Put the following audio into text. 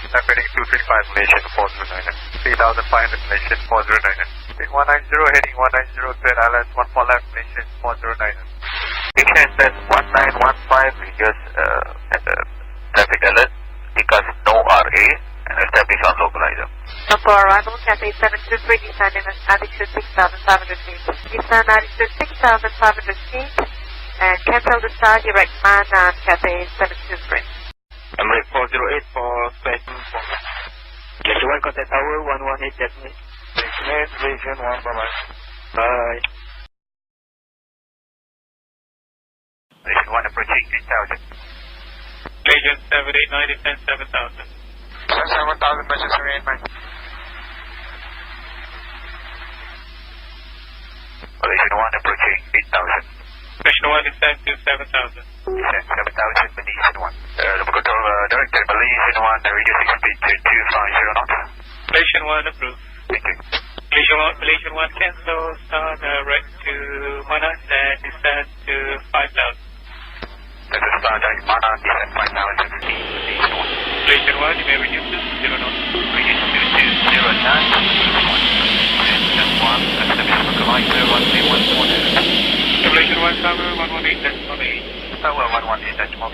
I'm heading 235 Malaysian 409. 3500 Malaysian 409. Heading 190, heading 190, clear Airlines 14 left Malaysian 409. Ignition set 1915, we just traffic alert because no RA and establish on localizer. For arrival, Cathay 723 descending at altitude 6,500 feet. Descend altitude 6,500 feet and cancel the start direct man on Cathay 723. Emirates 408 for station 4. Yes, 1 contact tower 118 definitely. Region 1, bye-bye. Bye. Region 1 approaching 8,000. Region 789 descend 7,000. 7,000 measures remain, man. Malaysian 1 approaching 8,000. Malaysian 1 descend to 7,000. Descend 7,000, Malaysian 1. Local control, director, Malaysian 1, reducing speed to 250 knots. Malaysian 1 approved. Thank you. Malaysian 1 cancel, start direct to Mana and descend to 5,000. This is start direct Mana, descend 5,000 feet, Malaysian 1. Malaysian 1, you may reduce to 0 knots. Reduce to 209, Malaysian 1. Descend 1, establish localizer 131 Malaysian 1 tower 118.8. Tower 118.8.